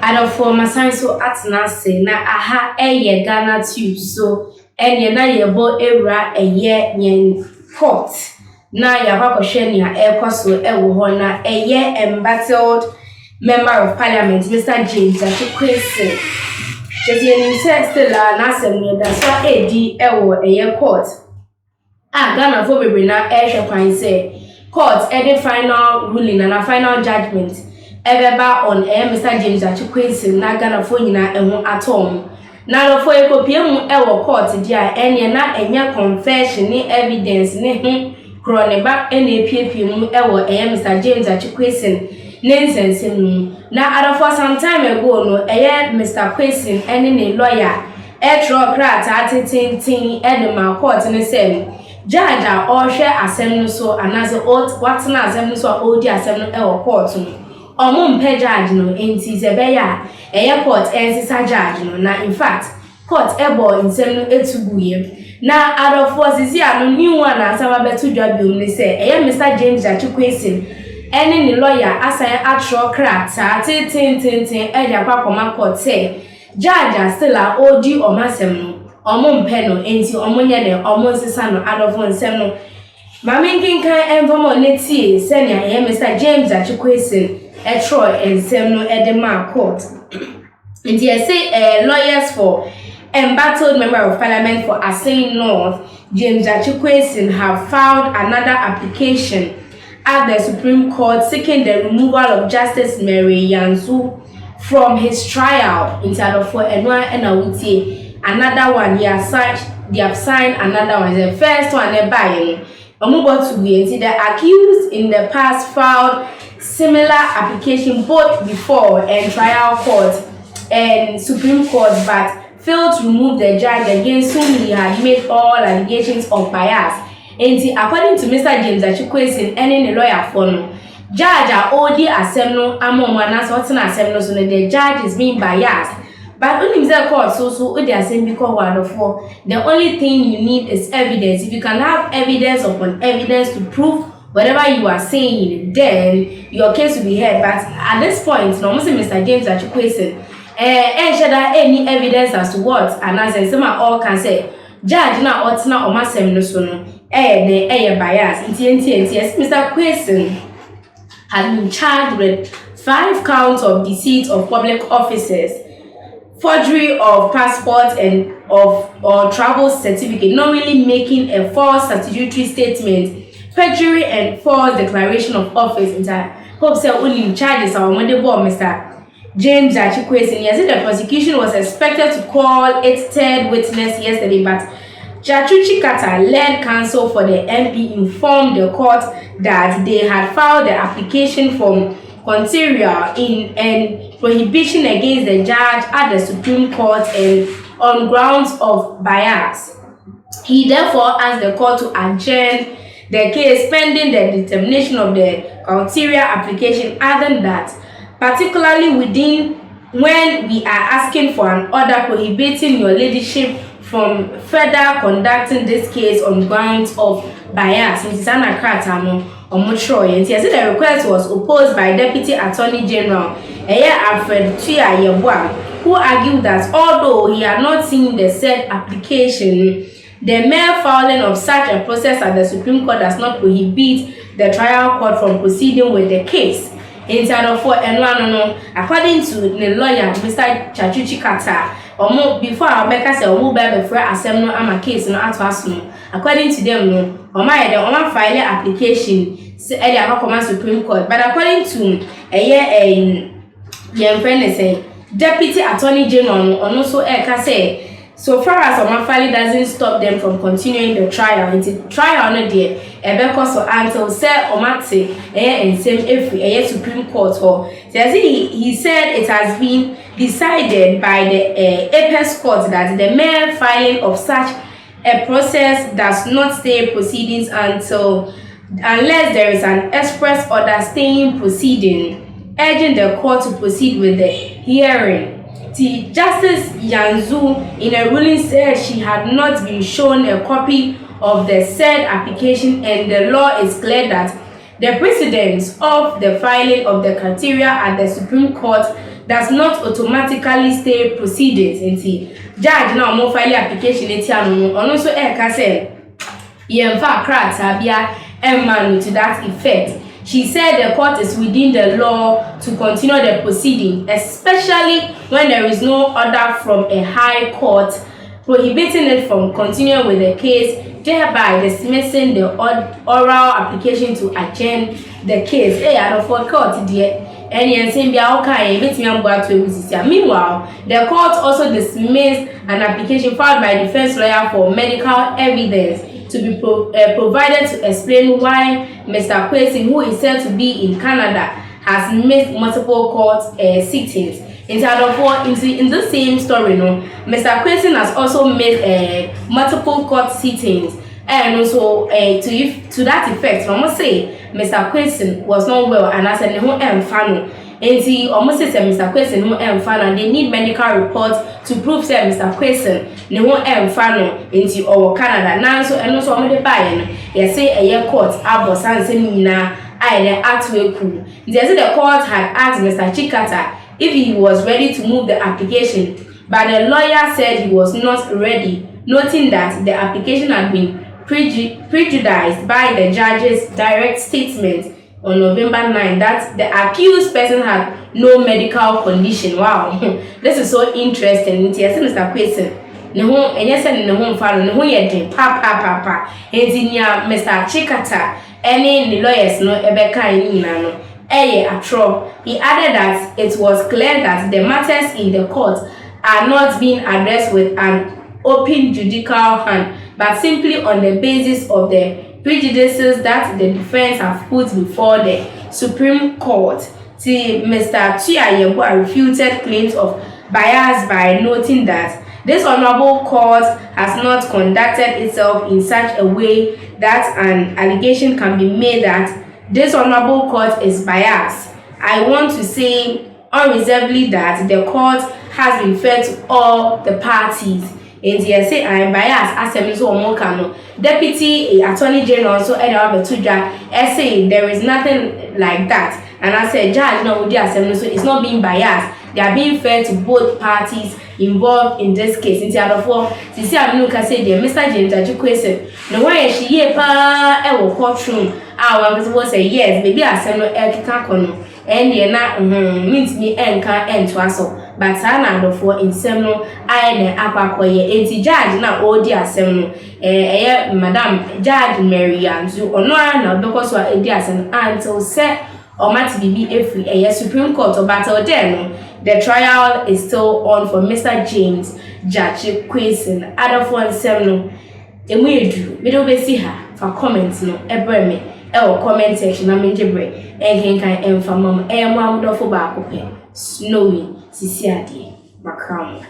Adolfo Masan so atenase na aha eye Ghana tube so enye na yebo ewura eye yen court na yakwakohwe nia ekoso ewo ho na eye embattled member of parliament Mr. James Quayson just yen say still na asem da so edi ewo eye court Ghana for bebre na ehwe kwan say court any final ruling and a final judgment Ebeba on Mr. James Quayson na Ghana for nyina eho atom na no for ekopiem ewo court dia enye na enya confession ni evidence ni kroneba NAPPM ewo Mr. James Quayson nensensem na adofo some time ago no Mr. Quayson ene ne lawyer tro krata atintin edema court ne sem judge a ohwe asem no so anaze what na asem no so odi asem no ewo court no mpe judge no enti zebeya court ensisa judge no na in fact court ebo insem no etuguye na adofo sisi anu new one asama betu dwabium ni se Mr. James Quayson ene ni lawyer asan atro krata tintin kwa koma court say judge still a odi omasem no mpe no enti omonye ne nsisa no adofo nsem no maminkinkan envomo neti senia Mr. James Quayson Troy and Semno Edema Court. And they say lawyers for embattled member of parliament for Assin North, James Quayson, have filed another application at the Supreme Court seeking the removal of Justice Mary Yanzu from his trial in for Enwa Enawuti. Another one, they have signed another one. The first one they're buying. To be the accused in the past filed similar application both before and trial court and Supreme Court but failed to remove the judge against whom he had made all allegations of bias. And according to Mr. James Quayson, any lawyer for no judge are already assembled among one as what's an assembly so the judge is being biased. But when you say court, so they are saying because one of four, the only thing you need is evidence. If you can have evidence upon evidence to prove whatever you are saying, then your case will be heard. But at this point, no, Mr. James Quayson, share any evidence as to what, and as some all can say, judge na otina or masem no sono, the bias. Yes, Mr. Quayson has been charged with 5 counts of deceit of public officers, forgery of passport and or travel certificate, knowingly making a false statutory statement, perjury and false declaration of office. Hope say only charges our Mr. James Quayson. Yes, the prosecution was expected to call its third witness yesterday, but Gyakye led counsel for the MP informed the court that they had filed the application from Ontario in an prohibition against the judge at the Supreme Court and on grounds of bias. He therefore asked the court to adjourn the case pending the determination of the Ontario application. Other than that, particularly when we are asking for an order prohibiting your ladyship from further conducting this case on grounds of bias. Mrs. Anna Kratamo and he said the request was opposed by Deputy Attorney General Alfred Tuyayebwa, who argued that although he had not seen the said application, the mere filing of such a process at the Supreme Court does not prohibit the trial court from proceeding with the case. According to the lawyer, Mr. Gyakye, before our Becca said, before assembly ama case no atwaso. According to them, no, file application Supreme Court. But according to Deputy Attorney General, also say, so far as filing doesn't stop them from continuing the trial, until trial no there, until say and same every Supreme Court. So he said it has been decided by the apex court that the mere filing of such a process does not stay proceedings unless there is an express order staying proceeding, urging the court to proceed with the hearing. Justice Yanzu in a ruling said she had not been shown a copy of the said application, and the law is clear that the precedence of the filing of the criteria at the Supreme Court does not automatically stay proceedings. Nti judge na omo file application etia no ono so e ka say yemfa krata bia emma to that effect. She said the court is within the law to continue the proceeding, especially when there is no order from a high court prohibiting it from continuing with the case, thereby dismissing the oral application to adjourn the case. For court, dear. Meanwhile, the court also dismissed an application filed by a defense lawyer for medical evidence to be provided to explain why Mr. Quayson, who is said to be in Canada, has missed multiple court sittings. In the same story, Mr. Quayson has also made multiple court sittings, and also to that effect, I must say Mr. Quayson was not well, and I said no final. And almost say Mr. Quayson no final. They need medical reports to prove that Mr. Quayson no final into our Canada. Now so and also I'm the buy you say a year court abo sanse nina I atwe ku. The court had asked Mr. Chikata if he was ready to move the application, but the lawyer said he was not ready, noting that the application had been prejudiced by the judge's direct statement on November 9 that the accused person had no medical condition. Wow, this is so interesting. Mr. Quayson, no, and yes, and no father, no, yet, papa, and Mr. Chikata, any lawyers, no, Ebeka, no. He added that it was clear that the matters in the court are not being addressed with an open judicial hand, but simply on the basis of the prejudices that the defense have put before the Supreme Court. See, Mr. Gyakye refuted claims of bias by noting that this honorable court has not conducted itself in such a way that an allegation can be made that this honorable court is biased. I want to say unreservedly that the court has been fair to all the parties. And yes, say I am biased as a so omokano. Deputy Attorney General so say there is nothing like that. And I said judge no so it's not being biased. They are being fair to both parties involved in this case. In the other four, see I'm can say the Mr. James Quayson. No way she ye pa courtroom. I was say yes, maybe I send no kono. And ye na means me enka to us. But I know for in seminal I ne akwakoye enti judge na odi asem no Madam Judge Marian so ono na because wa edi asem until say or might be a free Supreme Court or battle then. The trial is still on for Mr. James Gyakye Quayson. Other for seminal. And we do middle besi her for comments no ever me comment section na me jebre and can enfamam mom do for back snowy sisi ade makram.